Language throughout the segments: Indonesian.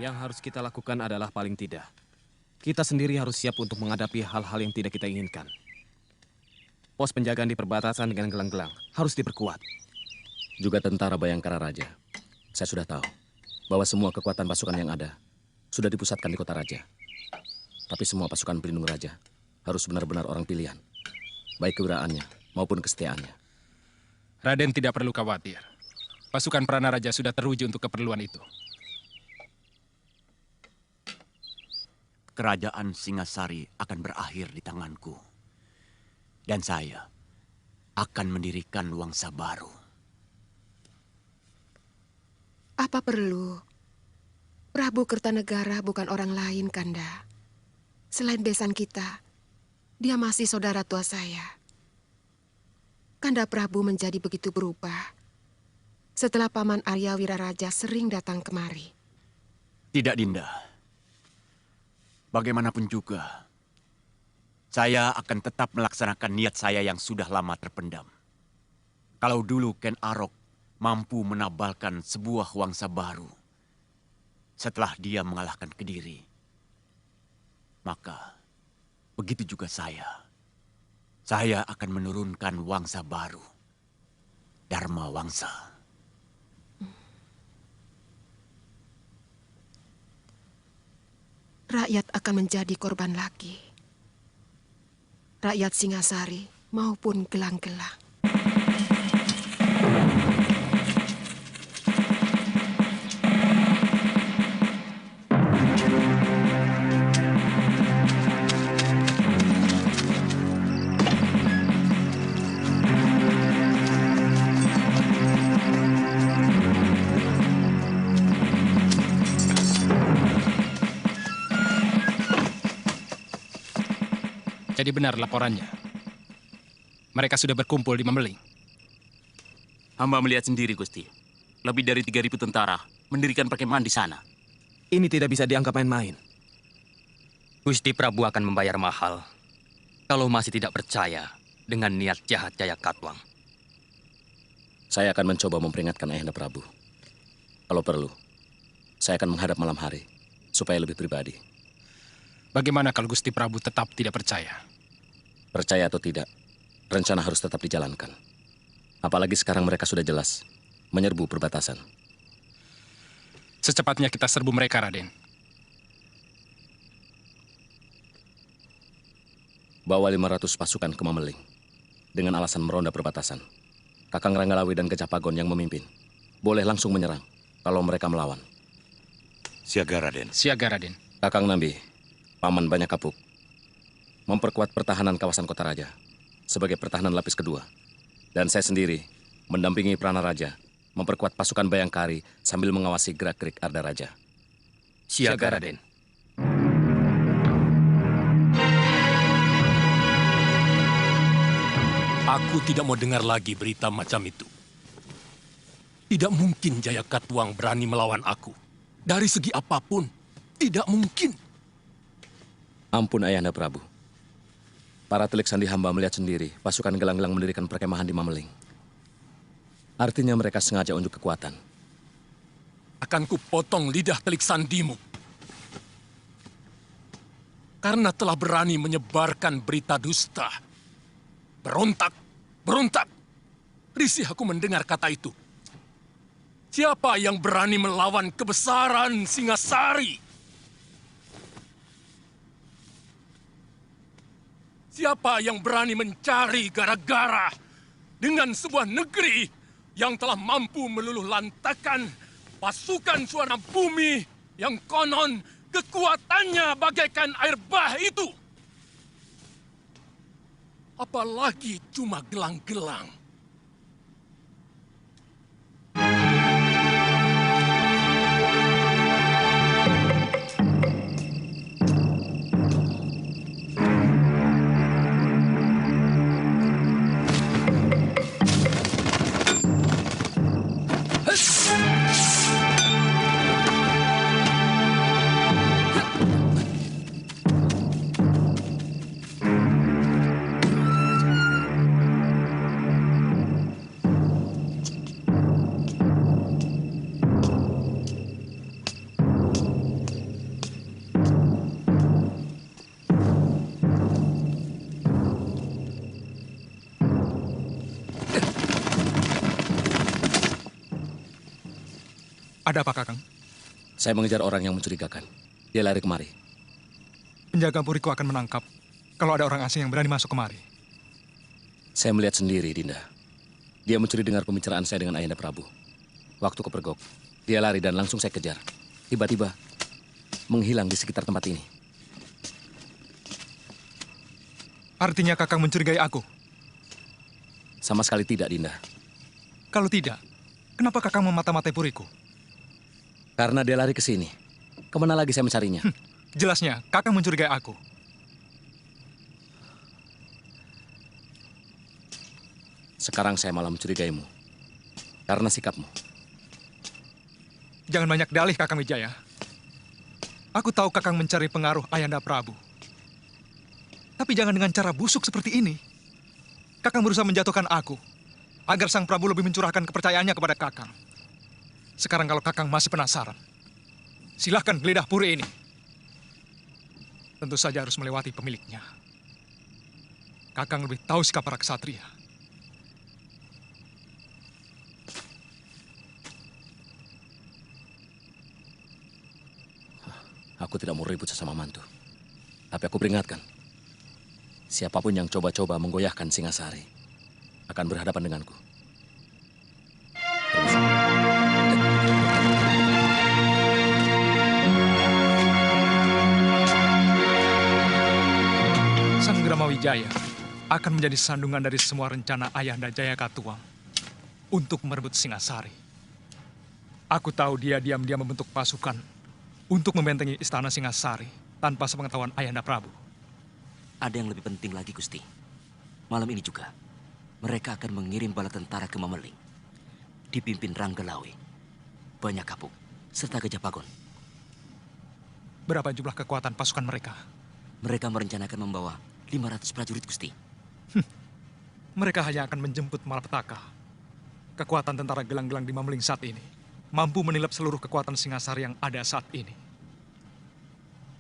Yang harus kita lakukan adalah paling tidak, kita sendiri harus siap untuk menghadapi hal-hal yang tidak kita inginkan. Pos penjagaan di perbatasan dengan gelang-gelang harus diperkuat. Juga tentara Bayangkara Raja. Saya sudah tahu bahwa semua kekuatan pasukan yang ada sudah dipusatkan di kota Raja. Tapi semua pasukan pelindung Raja harus benar-benar orang pilihan, baik kewiraannya maupun kesetiaannya. Raden tidak perlu khawatir. Pasukan Prana Raja sudah teruji untuk keperluan itu. Kerajaan Singasari akan berakhir di tanganku. Dan saya akan mendirikan Wangsa baru. Apa perlu? Prabu Kertanegara bukan orang lain, Kanda. Selain besan kita, dia masih saudara tua saya. Kanda Prabu menjadi begitu berubah setelah Paman Arya Wiraraja sering datang kemari. Tidak, Dinda. Bagaimanapun juga, saya akan tetap melaksanakan niat saya yang sudah lama terpendam. Kalau dulu Ken Arok mampu menabalkan sebuah Wangsa baru setelah dia mengalahkan Kediri, maka begitu juga saya. Saya akan menurunkan Wangsa baru, Dharma Wangsa. Rakyat akan menjadi korban lagi. Rakyat Singasari maupun gelang-gelang. Jadi benar laporannya. Mereka sudah berkumpul di Mameling. Hamba melihat sendiri, Gusti. Lebih dari 3.000 tentara mendirikan perkemahan di sana. Ini tidak bisa dianggap main-main. Gusti Prabu akan membayar mahal kalau masih tidak percaya dengan niat jahat Jaya Katwang. Saya akan mencoba memperingatkan Ayahanda Prabu. Kalau perlu, saya akan menghadap malam hari supaya lebih pribadi. Bagaimana kalau Gusti Prabu tetap tidak percaya? Percaya atau tidak, rencana harus tetap dijalankan. Apalagi sekarang mereka sudah jelas menyerbu perbatasan. Secepatnya kita serbu mereka, Raden. Bawa 500 pasukan ke Mameling dengan alasan meronda perbatasan. Kakang Ranggalawi dan Gajah Pagon yang memimpin boleh langsung menyerang kalau mereka melawan. Siaga, Raden. Siaga, Raden. Kakang Nambi, Paman Banyak Kapuk, memperkuat pertahanan kawasan Kota Raja sebagai pertahanan lapis kedua. Dan saya sendiri mendampingi Prana Raja memperkuat pasukan Bayangkari sambil mengawasi gerak-gerik Arda Raja. Siaga, Raden. Aku tidak mau dengar lagi berita macam itu. Tidak mungkin Jaya Katwang berani melawan aku. Dari segi apapun, tidak mungkin. Ampun Ayahanda Prabu. Para telik sandi hamba melihat sendiri pasukan gelang-gelang mendirikan perkemahan di Mameling. Artinya mereka sengaja unjuk kekuatan. Akan kupotong lidah telik sandimu. Karena telah berani menyebarkan berita dusta. Berontak, berontak. Risih aku mendengar kata itu. Siapa yang berani melawan kebesaran Singasari? Siapa yang berani mencari gara-gara dengan sebuah negeri yang telah mampu meluluh lantakan pasukan suara bumi yang konon kekuatannya bagaikan air bah itu? Apalagi cuma gelang-gelang. Ada apa, Kakang? Saya mengejar orang yang mencurigakan. Dia lari kemari. Penjaga puriku akan menangkap kalau ada orang asing yang berani masuk kemari. Saya melihat sendiri, Dinda. Dia mencuri dengar pembicaraan saya dengan Ayahanda Prabu. Waktu kepergok, dia lari dan langsung saya kejar. Tiba-tiba, menghilang di sekitar tempat ini. Artinya Kakang mencurigai aku? Sama sekali tidak, Dinda. Kalau tidak, kenapa Kakang memata-matai puriku? Karena dia lari ke sini. Kemana lagi saya mencarinya? Jelasnya, Kakang mencurigai aku. Sekarang saya malah mencurigaimu. Karena sikapmu. Jangan banyak dalih, Kakang Wijaya. Aku tahu Kakang mencari pengaruh Ayahanda Prabu. Tapi jangan dengan cara busuk seperti ini. Kakang berusaha menjatuhkan aku, agar Sang Prabu lebih mencurahkan kepercayaannya kepada Kakang. Sekarang kalau Kakang masih penasaran, silahkan geledah puri ini. Tentu saja harus melewati pemiliknya. Kakang lebih tahu sikap para ksatria. Aku tidak mau ribut sesama mantu. Tapi aku peringatkan. Siapapun yang coba-coba menggoyahkan Singasari akan berhadapan denganku. Permisi. Sang Gramawijaya akan menjadi sandungan dari semua rencana Ayahanda Jayakatwang untuk merebut Singasari. Aku tahu dia diam-diam membentuk pasukan untuk membentengi istana Singasari tanpa sepengetahuan Ayahanda Prabu. Ada yang lebih penting lagi, Gusti. Malam ini juga, mereka akan mengirim bala tentara ke Mameling. Dipimpin Ranggalawe, Banyak Kapuk, serta Gajah Pagon. Berapa jumlah kekuatan pasukan mereka? Mereka merencanakan membawa 500 prajurit, Gusti. Mereka hanya akan menjemput malapetaka. Kekuatan tentara gelang-gelang di Mameling saat ini mampu menilap seluruh kekuatan Singasari yang ada saat ini.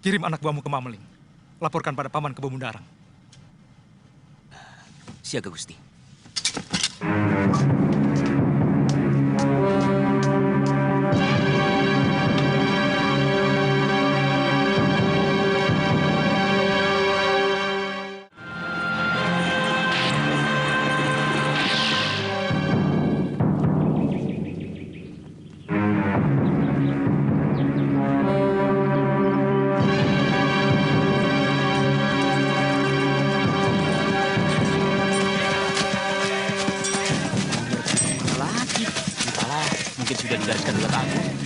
Kirim anak buahmu ke Mameling. Laporkan pada Paman Kebo Mundarang. Siaga, Gusti.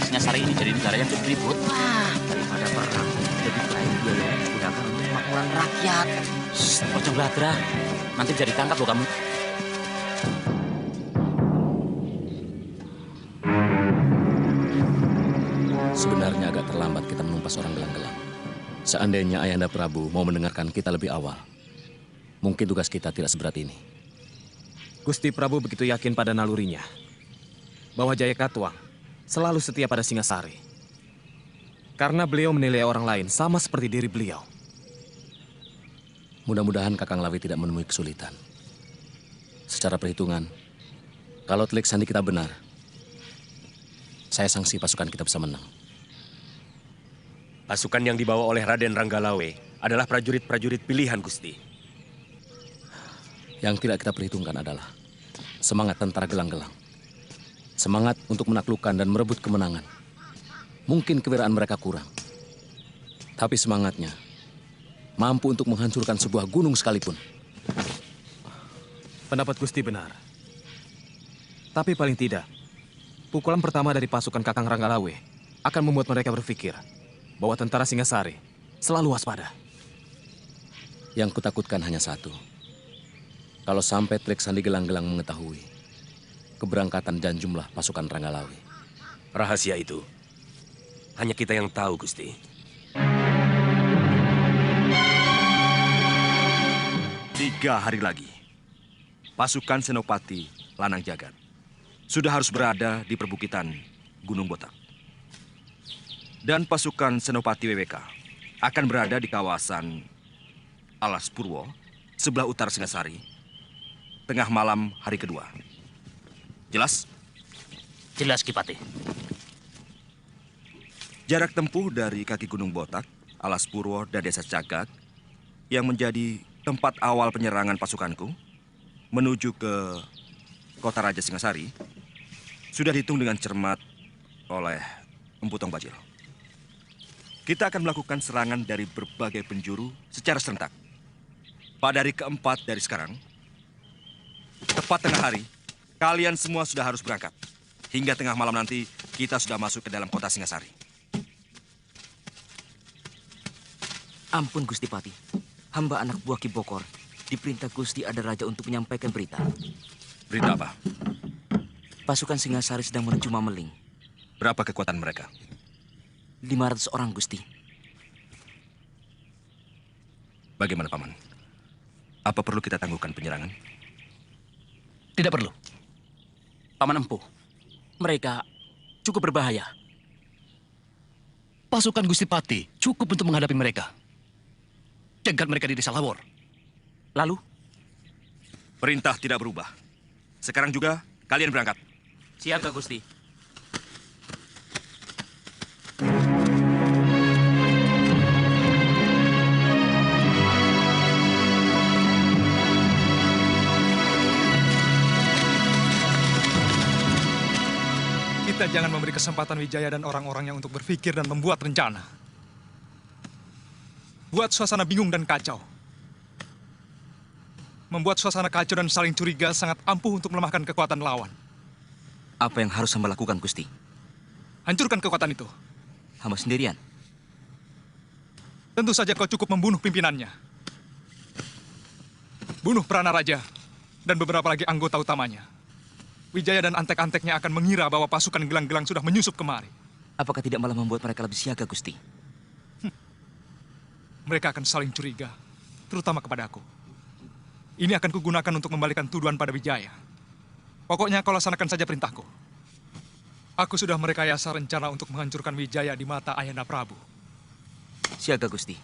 Singasari ini jadi negara yang ribut. Wah, daripada perang, lebih baik biaya digunakan untuk makmuran rakyat. Ojo gladra, nanti bisa ditangkap loh kamu. Sebenarnya agak terlambat kita menumpas orang gelang-gelang. Seandainya Ayahanda Prabu mau mendengarkan kita lebih awal, mungkin tugas kita tidak seberat ini. Gusti Prabu begitu yakin pada nalurinya bahwa Jayakatwang selalu setia pada Singasari. Karena beliau menilai orang lain sama seperti diri beliau. Mudah-mudahan Kakang Lawi tidak menemui kesulitan. Secara perhitungan, kalau telik sandi kita benar, saya sangsi pasukan kita bisa menang. Pasukan yang dibawa oleh Raden Ranggalawe adalah prajurit-prajurit pilihan, Gusti. Yang tidak kita perhitungkan adalah semangat tentara gelang-gelang. Semangat untuk menaklukkan dan merebut kemenangan. Mungkin kewiraan mereka kurang. Tapi semangatnya mampu untuk menghancurkan sebuah gunung sekalipun. Pendapat Gusti benar. Tapi paling tidak, pukulan pertama dari pasukan Kakang Ranggalawe akan membuat mereka berpikir bahwa tentara Singasari selalu waspada. Yang kutakutkan hanya satu. Kalau sampai Trik Sandi Gelang-Gelang mengetahui keberangkatan dan jumlah pasukan Ranggalawe. Rahasia itu hanya kita yang tahu, Gusti. Tiga hari lagi, pasukan Senopati Lanang Jagat sudah harus berada di perbukitan Gunung Botak. Dan pasukan Senopati WWK akan berada di kawasan Alas Purwo, sebelah utara Singasari, tengah malam hari kedua. Jelas? Jelas, Ki Patih. Jarak tempuh dari kaki Gunung Botak, Alas Purwo, dan Desa Cagak yang menjadi tempat awal penyerangan pasukanku menuju ke Kota Raja Singasari sudah dihitung dengan cermat oleh Empu Tong Bajil. Kita akan melakukan serangan dari berbagai penjuru secara serentak. Pada hari keempat dari sekarang, tepat tengah hari, kalian semua sudah harus berangkat. Hingga tengah malam nanti, kita sudah masuk ke dalam kota Singasari. Ampun Gusti Pati, hamba anak buah Ki Bokor diperintah Gusti Ada Raja untuk menyampaikan berita. Berita apa? Pasukan Singasari sedang menuju Mameling. Berapa kekuatan mereka? 500 orang, Gusti. Bagaimana, Paman? Apa perlu kita tangguhkan penyerangan? Tidak perlu. Paman Empu, Mereka cukup berbahaya. pasukan Gusti Pati cukup untuk menghadapi mereka. Cegat mereka di Desa Lawor. Lalu? Perintah tidak berubah. Sekarang juga kalian berangkat. Siap, Gusti. Kita jangan memberi kesempatan Wijaya dan orang-orangnya untuk berpikir dan membuat rencana. Buat suasana bingung dan kacau. Membuat suasana kacau dan saling curiga sangat ampuh untuk melemahkan kekuatan lawan. Apa yang harus hamba lakukan, Gusti? Hancurkan kekuatan itu. Hamba sendirian. Tentu saja kau cukup membunuh pimpinannya. Bunuh Prana Raja dan beberapa lagi anggota utamanya. Wijaya dan antek-anteknya akan mengira bahwa pasukan gelang-gelang sudah menyusup kemari. Apakah tidak malah membuat mereka lebih siaga, Gusti? Mereka akan saling curiga, terutama kepada aku. Ini akan kugunakan untuk membalikan tuduhan pada Wijaya. Pokoknya kau laksanakan saja perintahku. Aku sudah merekayasa rencana untuk menghancurkan Wijaya di mata Ayahanda Prabu. Siaga, Gusti.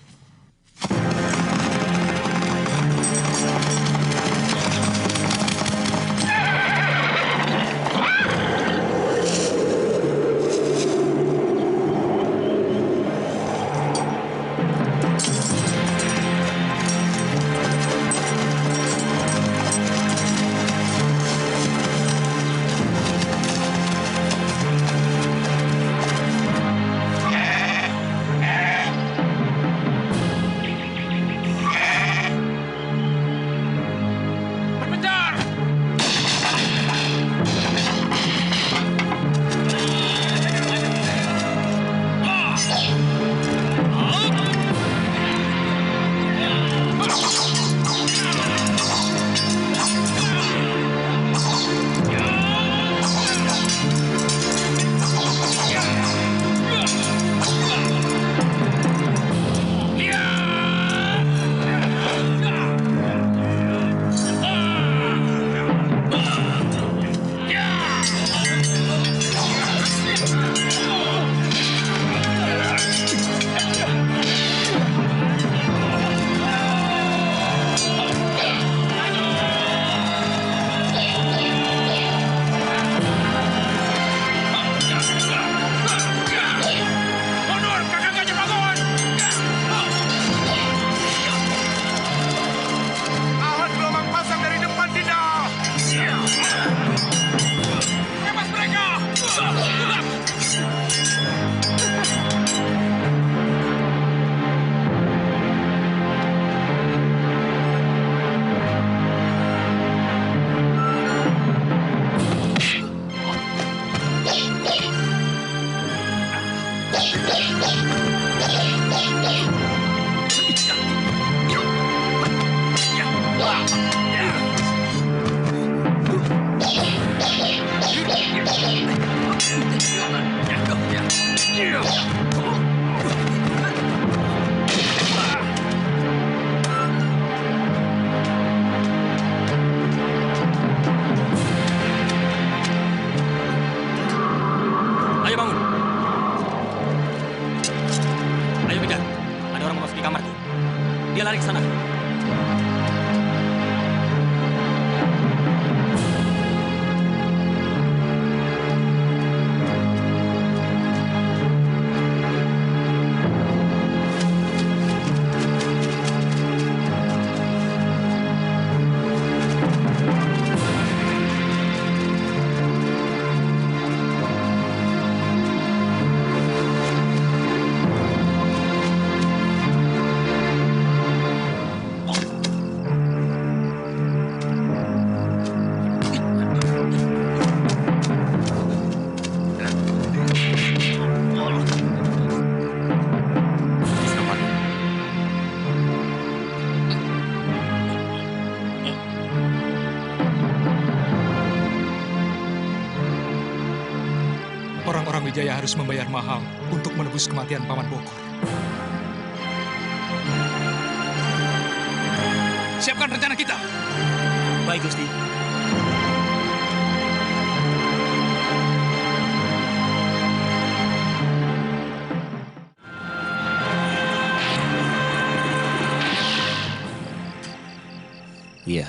Ayo bangun. Ayo kejar. Ada orang memasuki kamarku. Dia lari ke sana. Kakang Wijaya harus membayar mahal untuk menebus kematian Paman Bokor. Siapkan rencana kita. Baik, Gusti. Iya.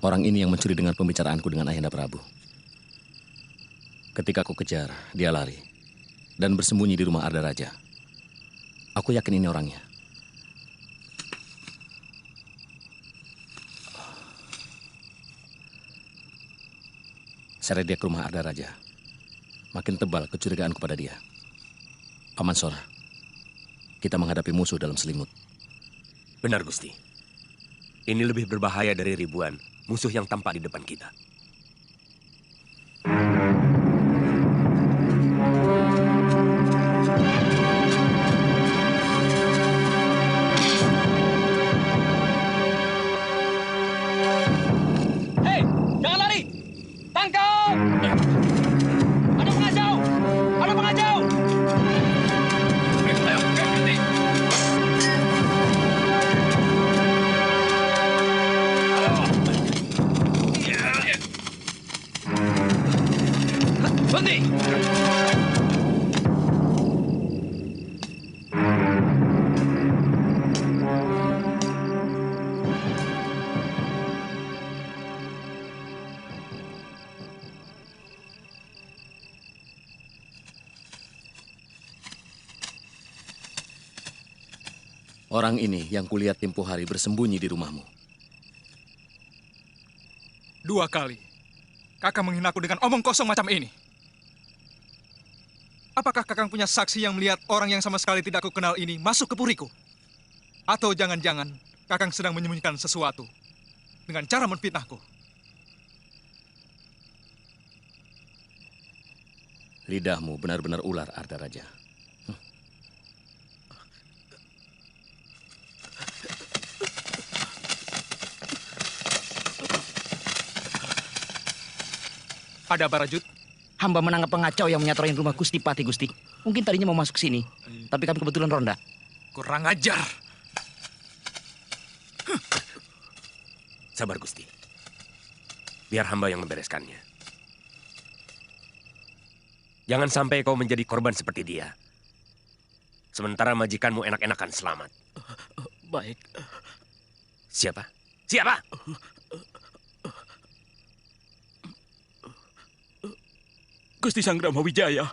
Orang ini yang mencuri dengan pembicaraanku dengan Ayahanda Prabu. Ketika aku kejar, dia lari dan bersembunyi di rumah Arda Raja. Aku yakin ini orangnya. Seret dia ke rumah Arda Raja. Makin tebal kecurigaanku pada dia. Paman Sora, kita menghadapi musuh dalam selimut. Benar, Gusti. Ini lebih berbahaya dari ribuan musuh yang tampak di depan kita. Hei, jangan lari! Tangkap! Ada pengacau! Ada pengacau! Ayo, berhenti! Berhenti! Orang ini yang kulihat tempo hari bersembunyi di rumahmu. 2 kali. Kakang menghinaku dengan omong kosong macam ini. Apakah Kakang punya saksi yang melihat orang yang sama sekali tidak aku kenal ini masuk ke puriku? Atau jangan-jangan Kakang sedang menyembunyikan sesuatu dengan cara memfitnahku? Lidahmu benar-benar ular, Arda Raja. Ada apa, Rajut? Hamba menangkap pengacau yang menyatroin rumah Gusti Pati, Gusti. Mungkin tadinya mau masuk sini, tapi kami kebetulan ronda. Kurang ajar. Sabar, Gusti. Biar hamba yang membereskannya. Jangan sampai kau menjadi korban seperti dia. Sementara majikanmu enak-enakan selamat. Baik. Siapa? Siapa? Gusti Sanggrama Wijaya.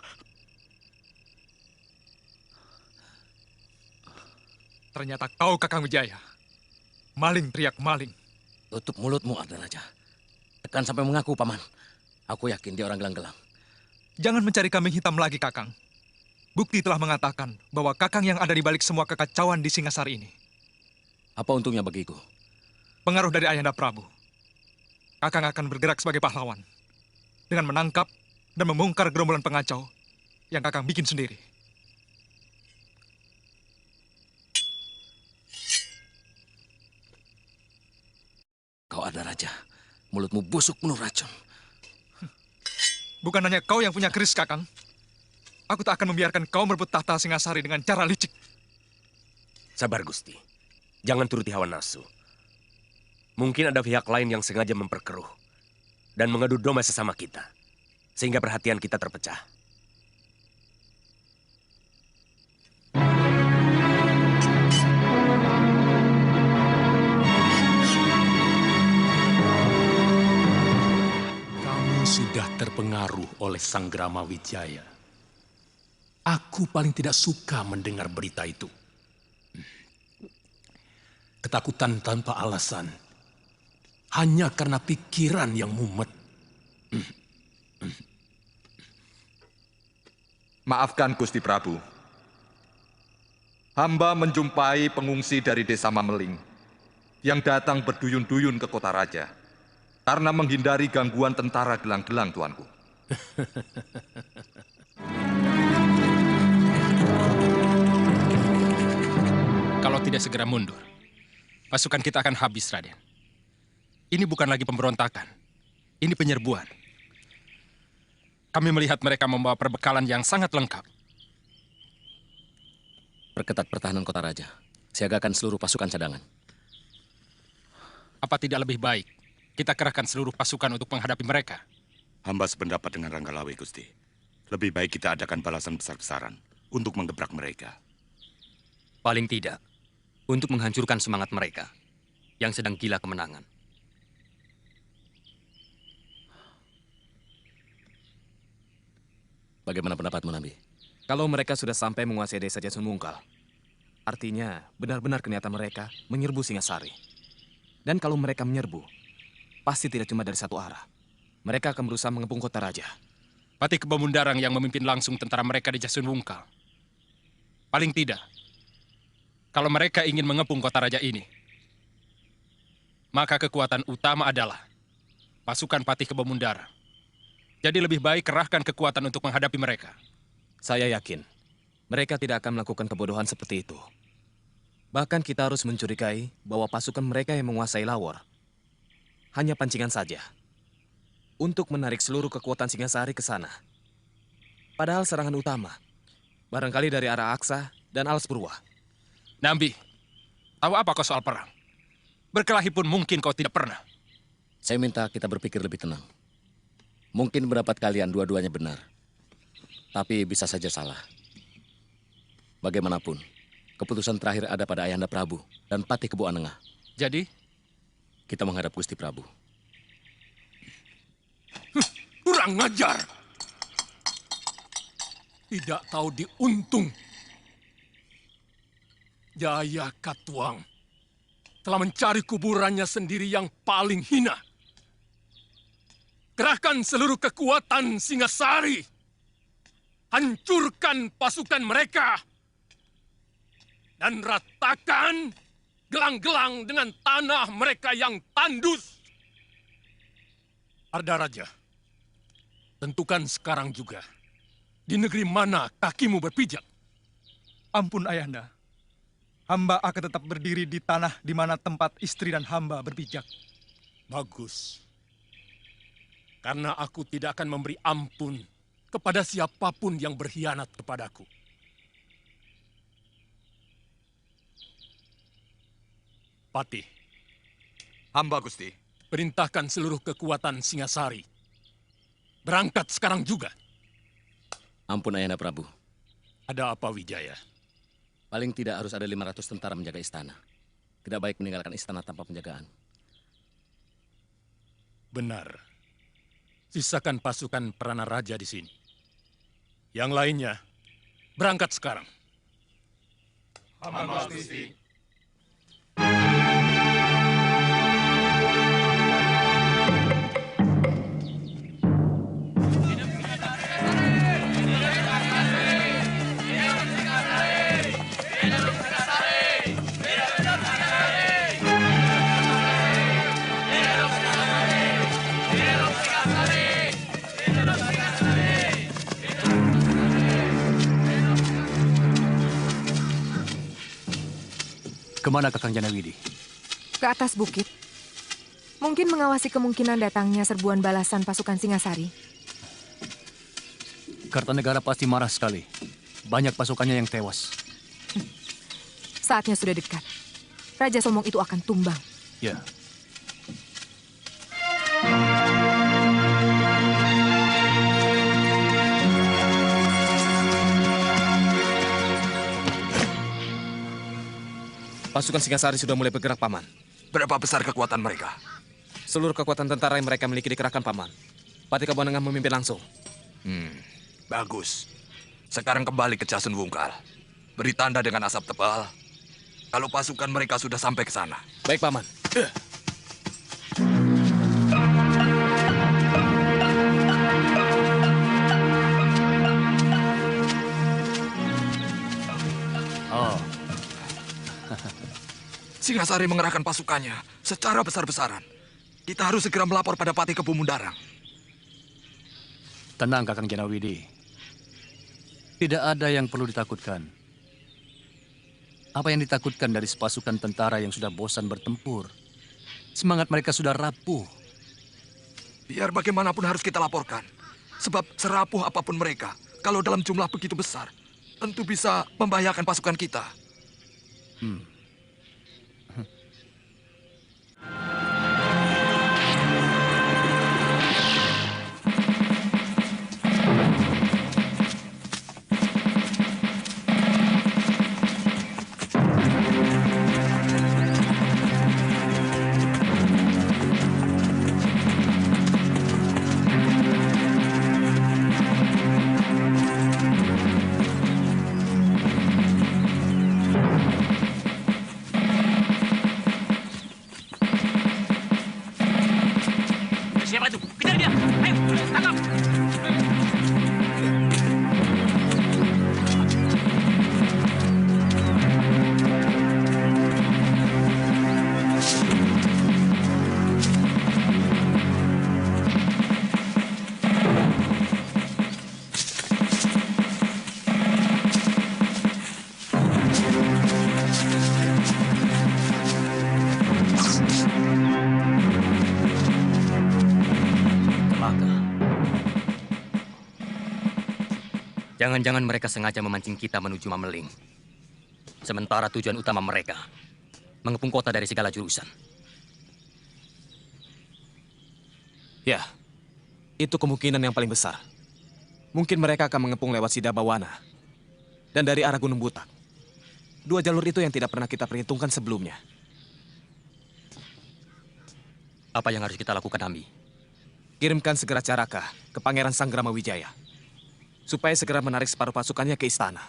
Ternyata kau Kakang Wijaya. Maling teriak maling. Tutup mulutmu, Arda Raja. Tekan sampai mengaku, Paman. Aku yakin dia orang gelang-gelang. Jangan mencari kambing hitam lagi, Kakang. Bukti telah mengatakan bahwa Kakang yang ada di balik semua kekacauan di Singasari ini. Apa untungnya bagiku? Pengaruh dari Ayahanda Prabu. Kakang akan bergerak sebagai pahlawan. Dengan menangkap dan membongkar gerombolan pengacau yang Kakang bikin sendiri. Kau Arda Raja, mulutmu busuk penuh racun. Bukan hanya kau yang punya keris, Kakang. Aku tak akan membiarkan kau merebut tahta Singasari dengan cara licik. Sabar, Gusti. Jangan turuti hawa nafsu. Mungkin ada pihak lain yang sengaja memperkeruh dan mengadu domba sesama kita, sehingga perhatian kita terpecah. Kamu sudah terpengaruh oleh Sanggrama Wijaya. Aku paling tidak suka mendengar berita itu. Ketakutan tanpa alasan. Hanya karena pikiran yang mumet. Maafkan Gusti Prabu. Hamba menjumpai pengungsi dari desa Mameling yang datang berduyun-duyun ke kota raja karena menghindari gangguan tentara gelang-gelang, tuanku. Kalau tidak segera mundur, pasukan kita akan habis, Raden. Ini bukan lagi pemberontakan, ini penyerbuan. Kami melihat mereka membawa perbekalan yang sangat lengkap. Perketat pertahanan kota raja. Siagakan seluruh pasukan cadangan. Apa tidak lebih baik kita kerahkan seluruh pasukan untuk menghadapi mereka? Hamba sependapat dengan Ranggalawe, Gusti. Lebih baik kita adakan balasan besar-besaran untuk menggebrak mereka. Paling tidak, untuk menghancurkan semangat mereka yang sedang gila kemenangan. Bagaimana pendapatmu, Nabi? Kalau mereka sudah sampai menguasai desa Jasun Mungkal, artinya benar-benar niatan mereka menyerbu Singasari. Dan kalau mereka menyerbu, pasti tidak cuma dari satu arah. Mereka akan berusaha mengepung kota raja. Patih Kebomundarang yang memimpin langsung tentara mereka di Jasun Wungkal. Paling tidak, kalau mereka ingin mengepung kota raja ini, maka kekuatan utama adalah pasukan Patih Kebomundarang. Jadi lebih baik kerahkan kekuatan untuk menghadapi mereka. Saya yakin mereka tidak akan melakukan kebodohan seperti itu. Bahkan kita harus mencurigai bahwa pasukan mereka yang menguasai Lawor hanya pancingan saja untuk menarik seluruh kekuatan Singasari ke sana. Padahal serangan utama barangkali dari arah Aksa dan Alas Purwa. Nambi, tahu apa kau soal perang? Berkelahi pun mungkin kau tidak pernah. Saya minta kita berpikir lebih tenang. Mungkin pendapat kalian dua-duanya benar. Tapi bisa saja salah. Bagaimanapun, keputusan terakhir ada pada Ayahanda Prabu dan Patih Kebo Anengah. Jadi? Kita menghadap Gusti Prabu. Kurang ngajar. Tidak tahu diuntung. Jaya Katuang telah mencari kuburannya sendiri yang paling hina. Kerahkan seluruh kekuatan Singasari. Hancurkan pasukan mereka. Dan ratakan gelang-gelang dengan tanah mereka yang tandus. Arda Raja, tentukan sekarang juga di negeri mana kakimu berpijak. Ampun Ayahanda, hamba akan tetap berdiri di tanah di mana tempat istri dan hamba berpijak. Bagus. Karena aku tidak akan memberi ampun kepada siapapun yang berkhianat kepadaku. Patih. Hamba, Gusti. Perintahkan seluruh kekuatan Singasari. Berangkat sekarang juga. Ampun Ayahanda Prabu. Ada apa Wijaya? Paling tidak harus ada 500 tentara menjaga istana. Tidak baik meninggalkan istana tanpa penjagaan. Benar. Sisakan pasukan Prana Raja di sini. Yang lainnya, berangkat sekarang. Hamba, Gusti. Kemana Kakang Janawidi? Ke atas bukit. Mungkin mengawasi kemungkinan datangnya serbuan balasan pasukan Singasari. Kartanegara pasti marah sekali. Banyak pasukannya yang tewas. Saatnya sudah dekat. Raja Somong itu akan tumbang. Ya. Pasukan Singasari sudah mulai bergerak, Paman. Berapa besar kekuatan mereka? Seluruh kekuatan tentara yang mereka miliki dikerahkan, Paman. Patih Kebo Anengah memimpin langsung. Bagus. Sekarang kembali ke Jasun Wungkal. Beri tanda dengan asap tebal kalau pasukan mereka sudah sampai ke sana. Baik, Paman. Singasari mengerahkan pasukannya secara besar-besaran. Kita harus segera melapor pada Patih Kebomundarang. Tenang, Kakang Janawidi. Tidak ada yang perlu ditakutkan. Apa yang ditakutkan dari sepasukan tentara yang sudah bosan bertempur? Semangat mereka sudah rapuh. Biar bagaimanapun harus kita laporkan. Sebab serapuh apapun mereka, kalau dalam jumlah begitu besar, tentu bisa membahayakan pasukan kita. Siapa itu? Kejar dia! Ayo, tangkap! Jangan-jangan mereka sengaja memancing kita menuju Mameling. Sementara tujuan utama mereka mengepung kota dari segala jurusan. Ya, itu kemungkinan yang paling besar. Mungkin mereka akan mengepung lewat Sidabawana dan dari arah Gunung Butak. Dua jalur itu yang tidak pernah kita perhitungkan sebelumnya. Apa yang harus kita lakukan, Ambi? Kirimkan segera Caraka ke Pangeran Sanggrama Wijaya, supaya segera menarik separuh pasukannya ke istana.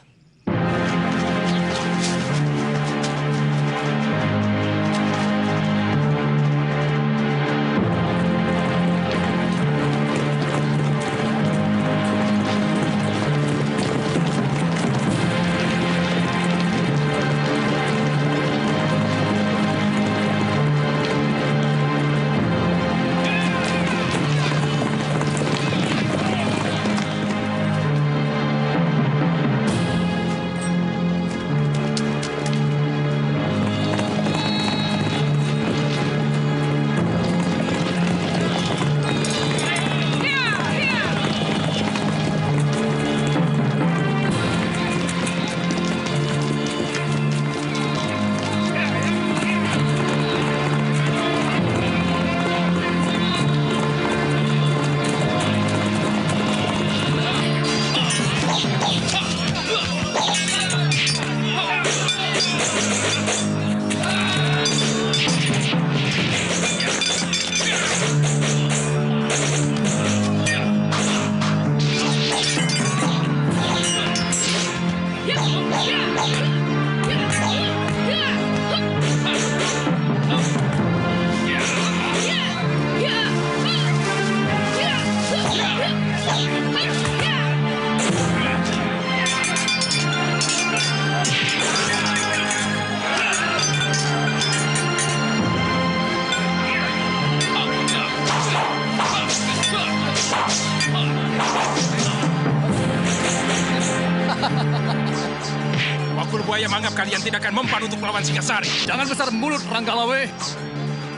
Wakul Buaya menganggap kalian tidak akan mempan untuk melawan Singasari. Jangan besar mulut, Ranggalawe.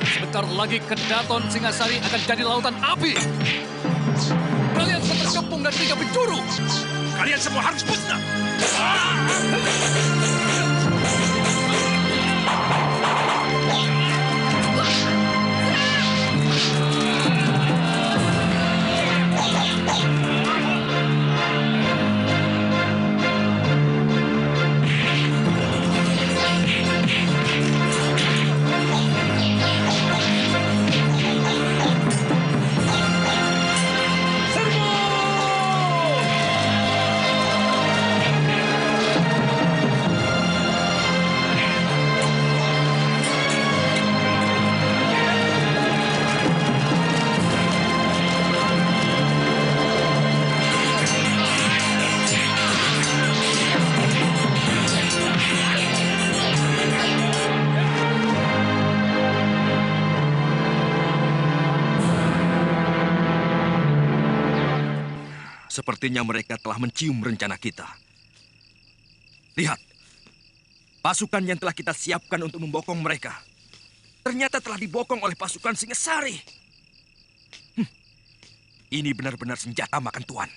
Sebentar lagi Kedaton Singasari akan jadi lautan api. Kalian akan terkepung dari 3 penjuru. Kalian semua harus musnah. Sepertinya mereka telah mencium rencana kita. Lihat, pasukan yang telah kita siapkan untuk membokong mereka ternyata telah dibokong oleh pasukan Singasari. Ini benar-benar senjata makan tuan.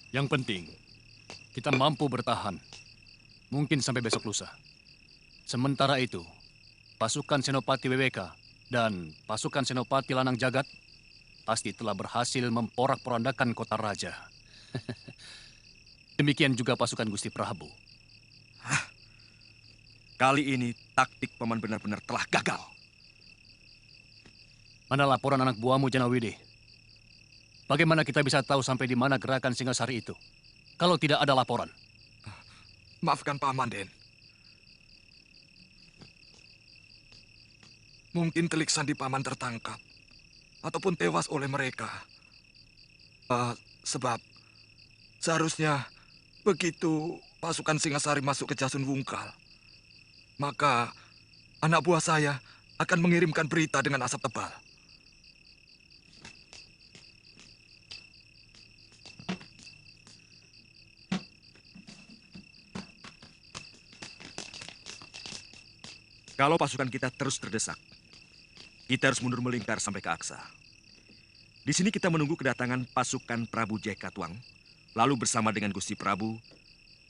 Yang penting, kita mampu bertahan. Mungkin sampai besok lusa. Sementara itu, pasukan Senopati WWK dan pasukan Senopati Lanang Jagat pasti telah berhasil memporak-porandakan kota raja. Demikian juga pasukan Gusti Prabu. Kali ini taktik paman benar-benar telah gagal. Mana laporan anak buahmu, Janawidi? Bagaimana kita bisa tahu sampai di mana gerakan Singasari itu? Kalau tidak ada laporan. Maafkan Paman, Den. Mungkin telik sandi Paman tertangkap. Ataupun tewas oleh mereka. Sebab seharusnya begitu pasukan Singasari masuk ke Jasun Wungkal, maka anak buah saya akan mengirimkan berita dengan asap tebal. Kalau pasukan kita terus terdesak, kita harus mundur melingkar sampai ke Aksa. Di sini kita menunggu kedatangan pasukan Prabu Jaya Katuang. Lalu bersama dengan Gusti Prabu,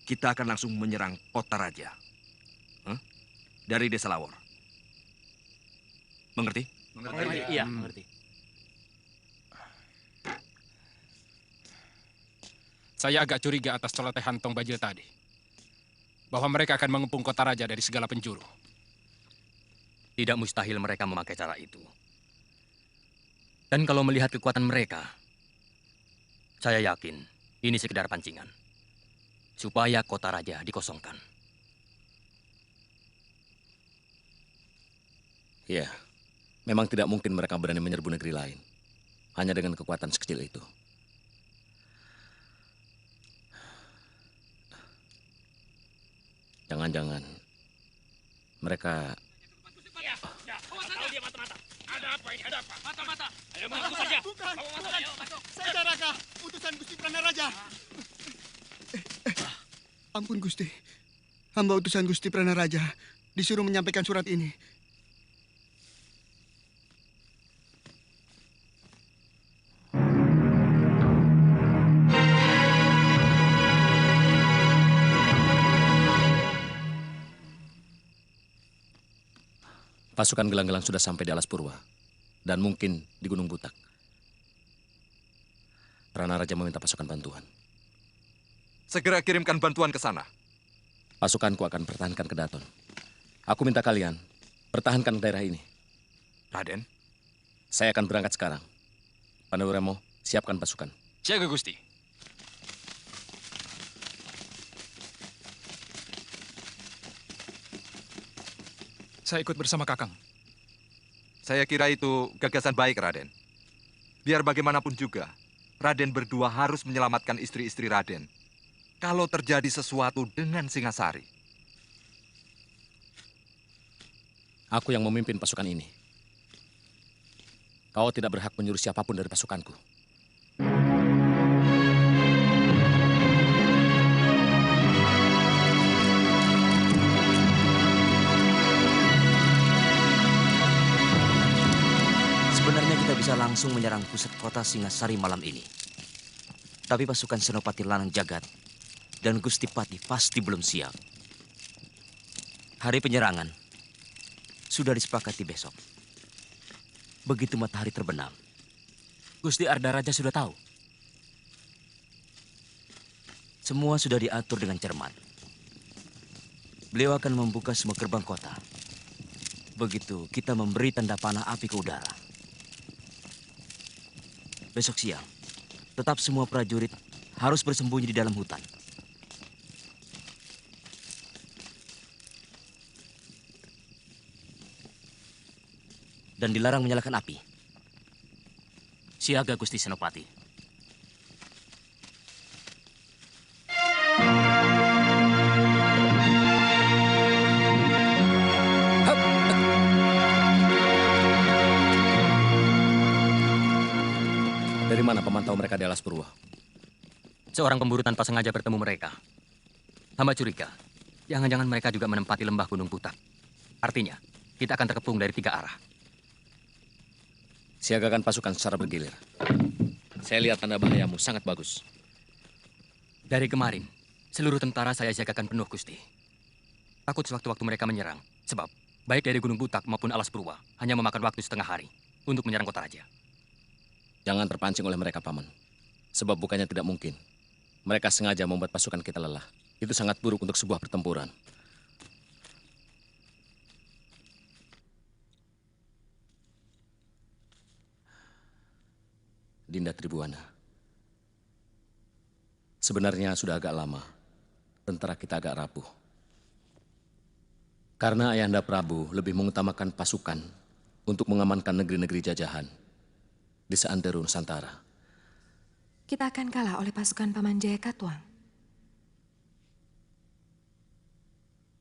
kita akan langsung menyerang kota raja. Dari Desa Lawor. Mengerti? Iya, mengerti. Saya agak curiga atas celotehan Tong Bajil tadi. Bahwa mereka akan mengepung kota raja dari segala penjuru. Tidak mustahil mereka memakai cara itu. Dan kalau melihat kekuatan mereka, saya yakin ini sekedar pancingan. Supaya kota raja dikosongkan. Ya, memang tidak mungkin mereka berani menyerbu negeri lain. Hanya dengan kekuatan sekecil itu. Jangan-jangan mereka... Ada apa ini? Ada apa? Mata-mata. Ayo masuk saja. Bukan. Saya Raka, utusan Gusti Pranaraja. Ampun Gusti. Hamba utusan Gusti Pranaraja disuruh menyampaikan surat ini. Pasukan gelang-gelang sudah sampai di Alas Purwa. Dan mungkin di Gunung Butak. Pranaraja meminta pasukan bantuan. Segera kirimkan bantuan ke sana. Pasukanku akan pertahankan Kedaton. Aku minta kalian pertahankan daerah ini. Raden? Saya akan berangkat sekarang. Pandawiremo, siapkan pasukan. Siaga, Gusti. Saya ikut bersama Kakang. Saya kira itu gagasan baik, Raden. Biar bagaimanapun juga, Raden berdua harus menyelamatkan istri-istri Raden. Kalau terjadi sesuatu dengan Singasari. Aku yang memimpin pasukan ini. Kau tidak berhak menyuruh siapapun dari pasukanku. Sebenarnya kita bisa langsung menyerang pusat kota Singasari malam ini. Tapi pasukan Senopati Lanang Jagat dan Gusti Pati pasti belum siap. Hari penyerangan sudah disepakati besok. Begitu matahari terbenam, Gusti Arda Raja sudah tahu. Semua sudah diatur dengan cermat. Beliau akan membuka semua gerbang kota. Begitu kita memberi tanda panah api ke udara. Besok siang, tetap semua prajurit harus bersembunyi di dalam hutan. Dan dilarang menyalakan api. Siaga, Gusti Senopati. Dari mana pemantau mereka di Alas Purwa? Seorang pemburu tanpa sengaja bertemu mereka. Hamba curiga, jangan-jangan mereka juga menempati lembah Gunung Butak. Artinya, kita akan terkepung dari 3 arah. Siagakan pasukan secara bergilir. Saya lihat tanda bahayamu sangat bagus. Dari kemarin, seluruh tentara saya jagakan penuh, Gusti. Takut sewaktu-waktu mereka menyerang. Sebab, baik dari Gunung Butak maupun Alas Purwa, hanya memakan waktu setengah hari untuk menyerang kota raja. Jangan terpancing oleh mereka, Paman. Sebab bukannya tidak mungkin. Mereka sengaja membuat pasukan kita lelah. Itu sangat buruk untuk sebuah pertempuran. Dinda Tribuana. Sebenarnya sudah agak lama tentara kita agak rapuh. Karena Ayahanda Prabu lebih mengutamakan pasukan untuk mengamankan negeri-negeri jajahan di seantero Nusantara. Kita akan kalah oleh pasukan Paman Jaya Katuang.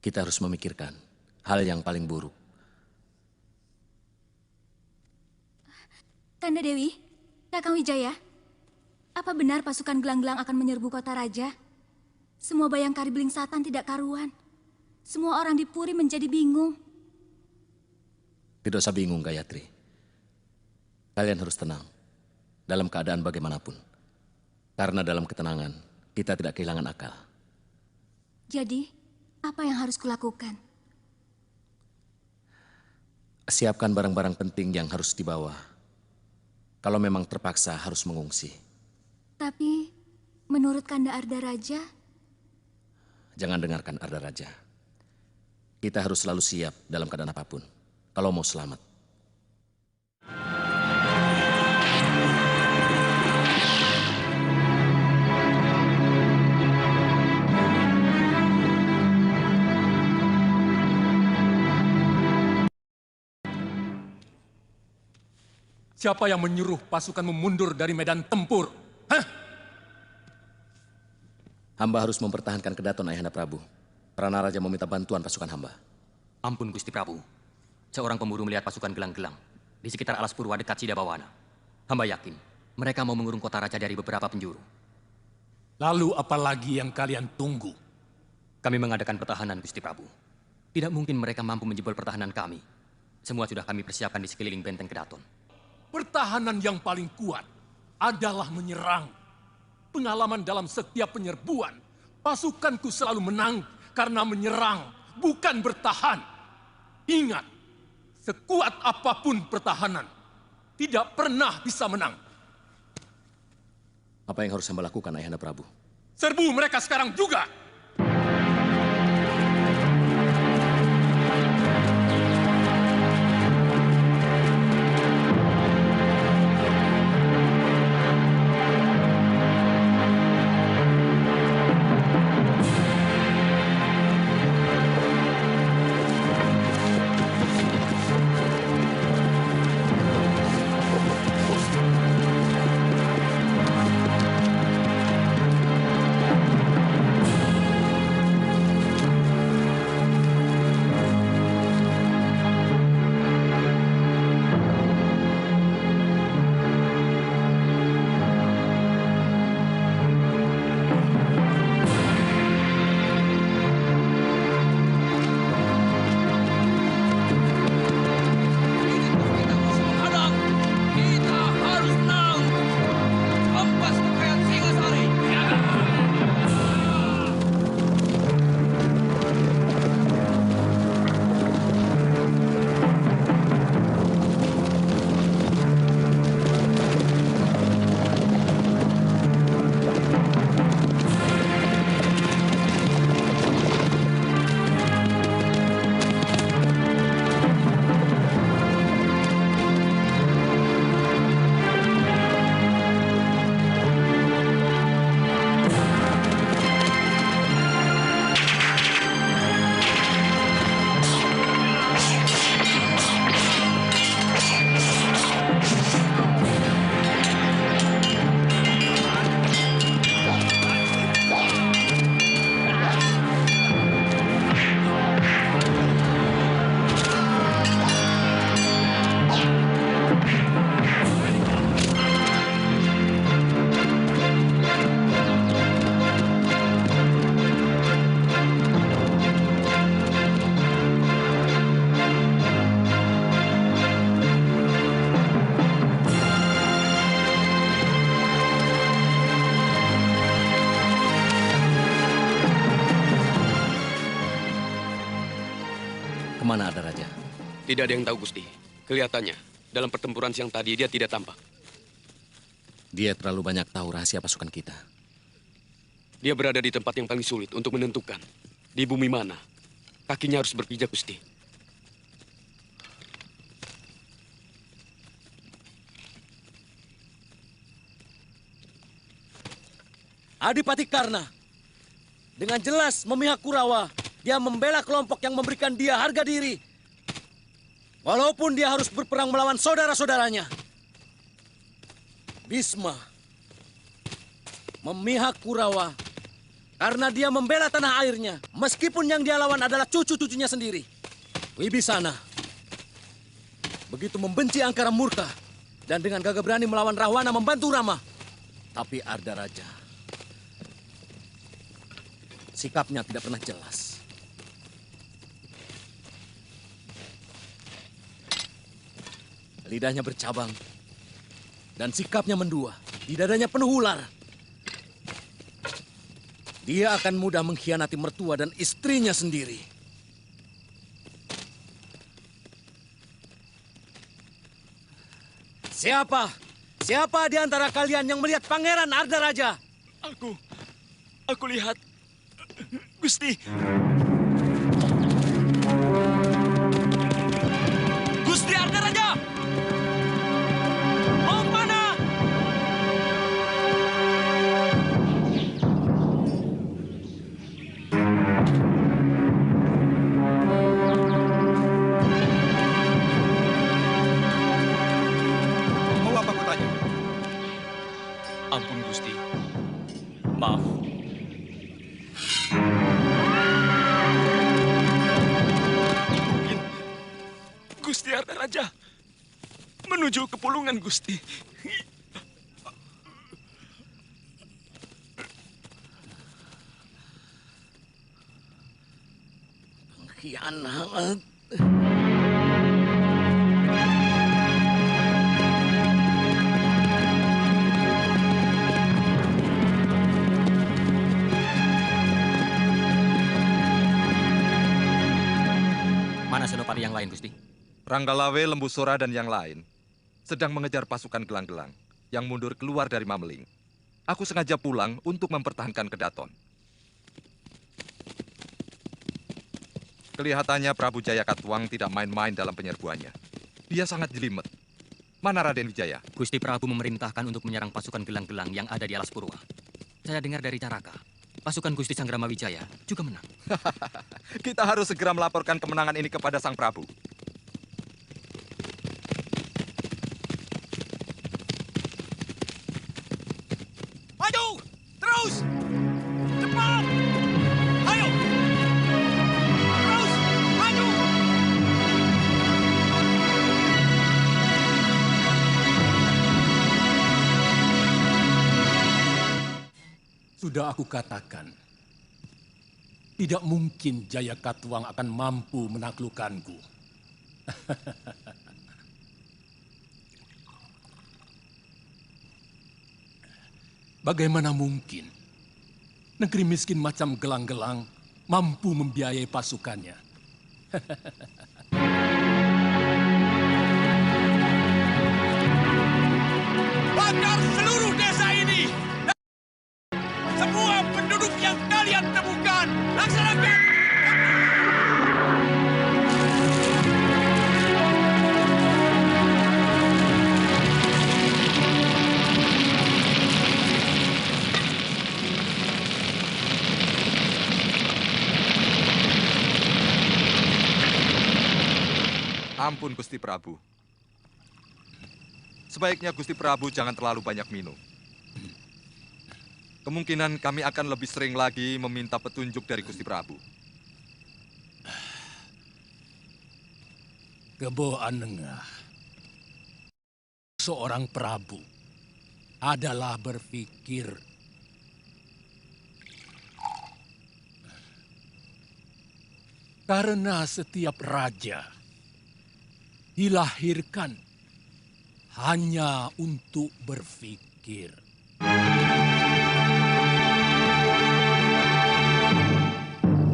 Kita harus memikirkan hal yang paling buruk. Kanda Dewi, Kakang Wijaya, apa benar pasukan gelang-gelang akan menyerbu kota raja? Semua Bayangkari Beling Satan tidak karuan. Semua orang di Puri menjadi bingung. Tidak usah bingung, Gayatri. Kalian harus tenang dalam keadaan bagaimanapun. Karena dalam ketenangan, kita tidak kehilangan akal. Jadi, apa yang harus kulakukan? Siapkan barang-barang penting yang harus dibawa. Kalau memang terpaksa harus mengungsi. Tapi, menurut Kanda Arda Raja... Jangan dengarkan Arda Raja. Kita harus selalu siap dalam keadaan apapun. Kalau mau selamat. Siapa yang menyuruh pasukan mundur dari medan tempur? Hah? Hamba harus mempertahankan kedaton Ayahanda Prabu. Pranaraja meminta bantuan pasukan hamba. Ampun, Gusti Prabu. Seorang pemburu melihat pasukan gelang-gelang di sekitar Alas Purwa dekat Sidabawana. Hamba yakin mereka mau mengurung kota raja dari beberapa penjuru. Lalu apa lagi yang kalian tunggu? Kami mengadakan pertahanan, Gusti Prabu. Tidak mungkin mereka mampu menjebol pertahanan kami. Semua sudah kami persiapkan di sekeliling benteng Kedaton. Pertahanan yang paling kuat adalah menyerang. Pengalaman dalam setiap penyerbuan, pasukanku selalu menang karena menyerang, bukan bertahan. Ingat, sekuat apapun pertahanan, tidak pernah bisa menang. Apa yang harus hamba lakukan, Ayahanda Prabu? Serbu mereka sekarang juga! Kemana ada raja? Tidak ada yang tahu, Gusti. Kelihatannya, dalam pertempuran siang tadi dia tidak tampak. Dia terlalu banyak tahu rahasia pasukan kita. Dia berada di tempat yang paling sulit untuk menentukan. Di bumi mana kakinya harus berpijak, Gusti. Adipati Karna, dengan jelas memihak Kurawa, dia membela kelompok yang memberikan dia harga diri. Walaupun dia harus berperang melawan saudara-saudaranya. Bisma memihak Kurawa karena dia membela tanah airnya, meskipun yang dia lawan adalah cucu-cucunya sendiri. Wibisana begitu membenci Angkara Murka dan dengan gagah berani melawan Rahwana membantu Rama. Tapi Arda Raja, sikapnya tidak pernah jelas. Lidahnya bercabang dan sikapnya mendua. Di dadanya penuh ular. Dia akan mudah mengkhianati mertua dan istrinya sendiri. Siapa? Siapa di antara kalian yang melihat Pangeran Arda Raja? Aku lihat. Gusti. Gusti Arda Raja! Mau kemana? Mau apa kau tanya? Ampun, Gusti. Maaf. Gusti Arda Raja menuju ke Pulungan, Gusti. Pengkhianat. Mana senopati yang lain, Gusti? Ranggalawe, Lembu Sora, dan yang lain sedang mengejar pasukan gelang-gelang yang mundur keluar dari Mameling. Aku sengaja pulang untuk mempertahankan Kedaton. Kelihatannya Prabu Jaya Katuang tidak main-main dalam penyerbuannya. Dia sangat jelimet. Mana Raden Wijaya? Gusti Prabu memerintahkan untuk menyerang pasukan gelang-gelang yang ada di Alas Purwa. Saya dengar dari Caraka, pasukan Gusti Sanggrama Wijaya juga menang. Kita harus segera melaporkan kemenangan ini kepada Sang Prabu. Maju! Terus! Cepat! Ayo! Terus! Maju! Sudah aku katakan, tidak mungkin Jaya Katuang akan mampu menaklukkanku. Bagaimana mungkin negeri miskin macam Gelang-Gelang mampu membiayai pasukannya? Bakar seluruh desa ini! Semua penduduk yang kalian temukan, laksanakan! Ampun, Gusti Prabu. Sebaiknya Gusti Prabu jangan terlalu banyak minum. Kemungkinan kami akan lebih sering lagi meminta petunjuk dari Gusti Prabu. Kebo Anengah, seorang Prabu adalah berpikir karena setiap raja dilahirkan hanya untuk berpikir.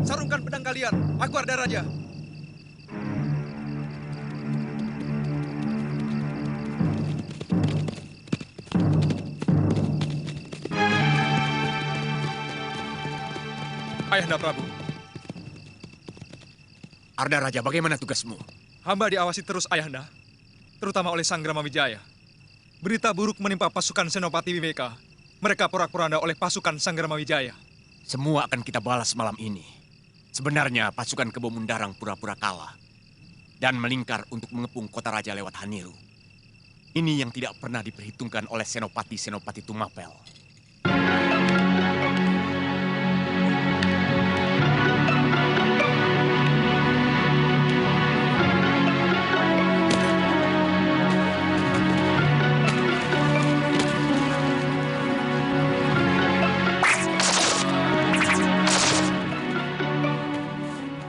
Sarungkan pedang kalian, aku Arda Raja. Ayahanda Prabu. Arda Raja, bagaimana tugasmu? Hamba diawasi terus Ayahanda, terutama oleh Sang Gramawijaya. Berita buruk menimpa pasukan Senopati Wibeka. Mereka porak-poranda oleh pasukan Sang Gramawijaya. Semua akan kita balas malam ini. Sebenarnya pasukan Kebo Mundarang pura-pura kalah dan melingkar untuk mengepung kota raja lewat Haniru. Ini yang tidak pernah diperhitungkan oleh Senopati-Senopati Tumapel.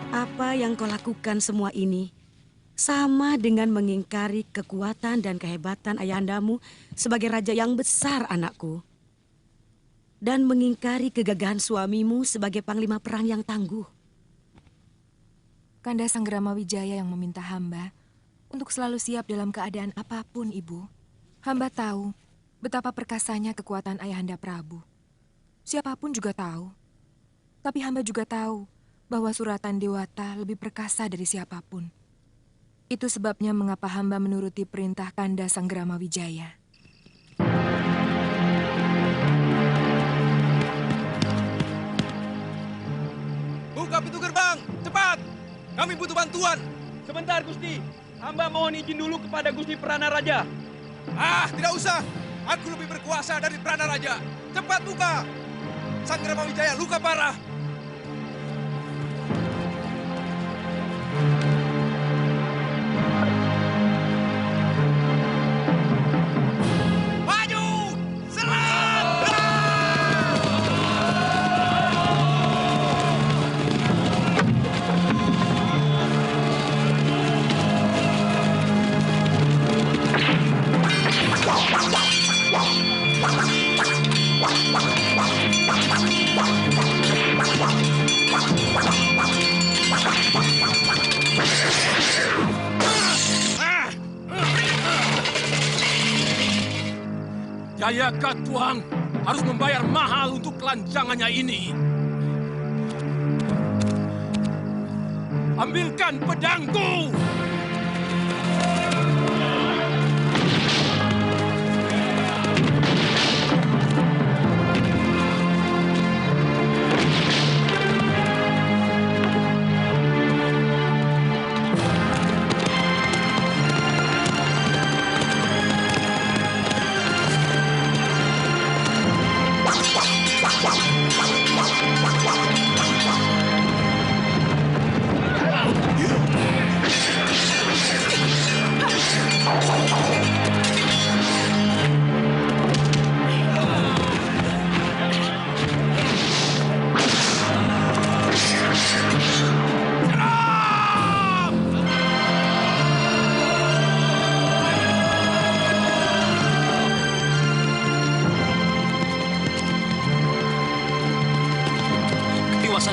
Apa yang kau lakukan semua ini sama dengan mengingkari kekuatan dan kehebatan ayahandamu sebagai raja yang besar, anakku. Dan mengingkari kegagahan suamimu sebagai panglima perang yang tangguh. Kanda Sang Gramawijaya yang meminta hamba untuk selalu siap dalam keadaan apapun, Ibu. Hamba tahu betapa perkasanya kekuatan Ayahanda Prabu. Siapapun juga tahu. Tapi hamba juga tahu bahwa suratan Dewata lebih perkasa dari siapapun. Itu sebabnya mengapa hamba menuruti perintah Kanda Sang Gramawijaya. Buka pintu gerbang, cepat! Kami butuh bantuan. Sebentar, Gusti. Hamba mohon izin dulu kepada Gusti Prana Raja. Tidak usah. Aku lebih berkuasa dari Prana Raja. Cepat buka. Sang Gramawijaya luka parah. Jaya Katuang harus membayar mahal untuk kelancangannya ini. Ambilkan pedangku!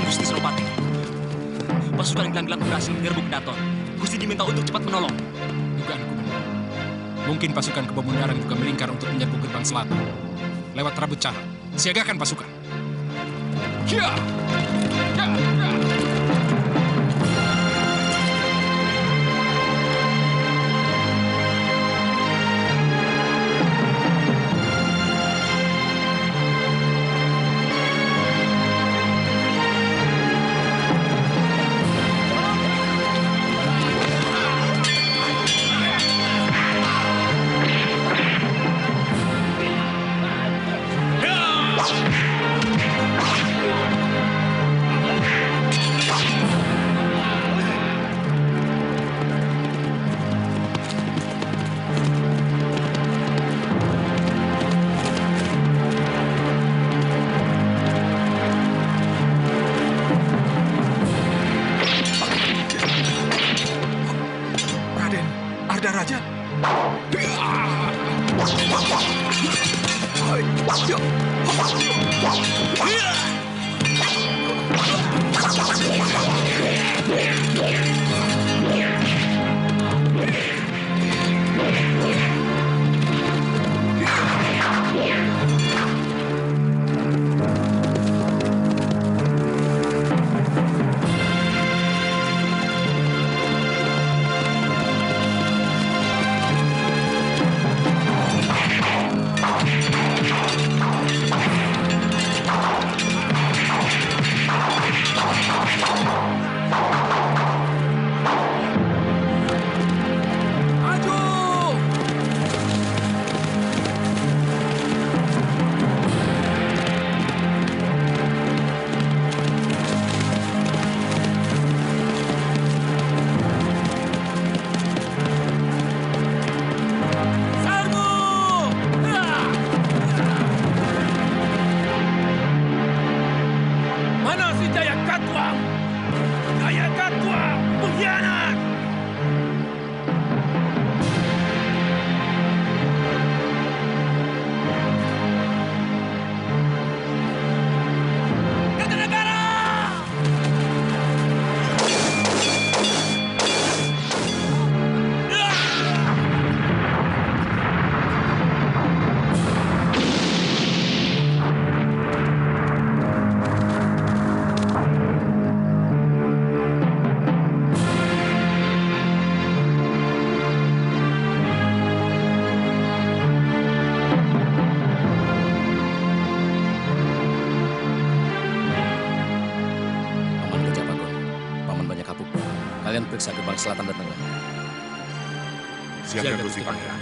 Gusti Senopati. Pasukan Gelanggelang berhasil menyerbu Daton. Gusti diminta untuk cepat menolong. Dugaanku benar. Mungkin pasukan Kebo Mundarang juga melingkar untuk menyerbu gerbang selatan. Lewat Rabut Cara. Siagakan pasukan. Ya! Ya! Ya! Katuang! Jaya Katuang, pengkhianat! Kalian periksa gerbang selatan dan tengah. Siap, Gusti Pangeran.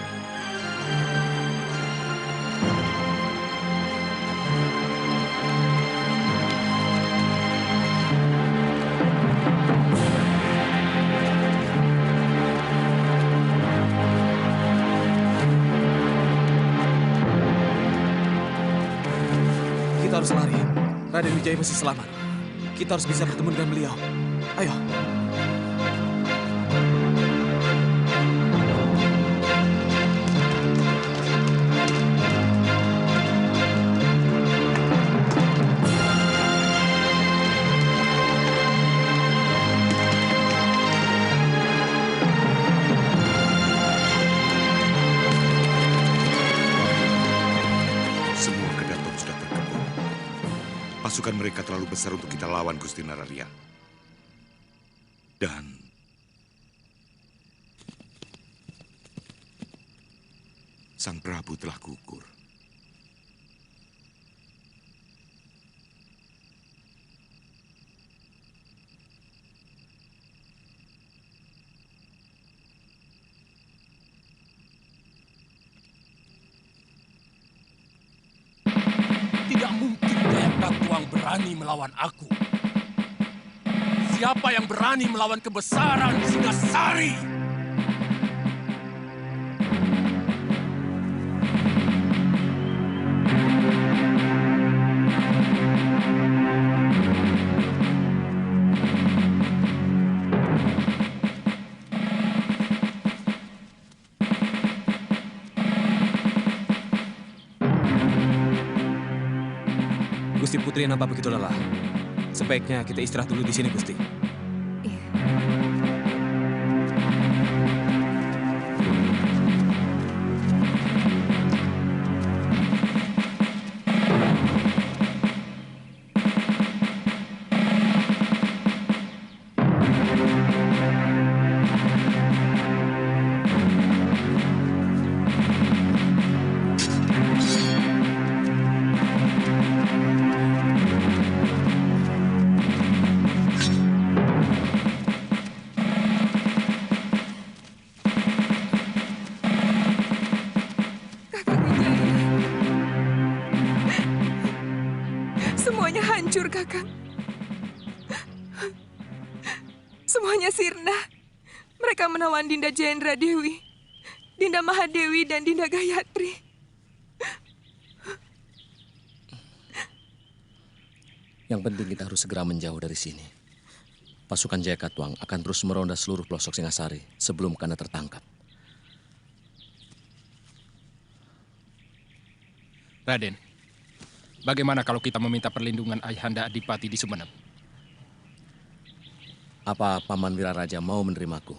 Kita harus lari. Raden Wijaya masih selamat. Kita harus bisa bertemu dengan beliau. Ayo. Pasukan mereka terlalu besar untuk kita lawan, Gusti Nararya. Dan Sang Prabu telah gugur. Tidak mungkin Jaya Katuang berani melawan aku. Siapa yang berani melawan kebesaran Singasari? Gusti Putri nampak begitu lelah. Sebaiknya kita istirahat dulu di sini, Gusti. Semuanya hancur, Kakang. Semuanya sirna. Mereka menawan Dinda Jayendra Dewi, Dinda Mahadewi, dan Dinda Gayatri. Yang penting kita harus segera menjauh dari sini. Pasukan Jaya Katuang akan terus meronda seluruh pelosok Singasari sebelum Kanda tertangkap. Raden, bagaimana kalau kita meminta perlindungan Ayahanda Adipati di Sumenep? Apa Paman Wiraraja mau menerimaku?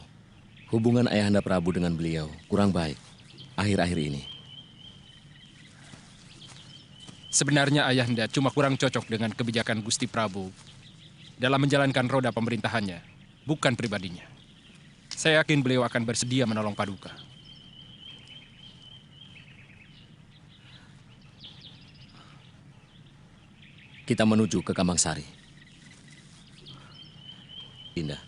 Hubungan Ayahanda Prabu dengan beliau kurang baik akhir-akhir ini. Sebenarnya Ayahanda cuma kurang cocok dengan kebijakan Gusti Prabu dalam menjalankan roda pemerintahannya, bukan pribadinya. Saya yakin beliau akan bersedia menolong Paduka. Kita menuju ke Kamangsari. Dinda.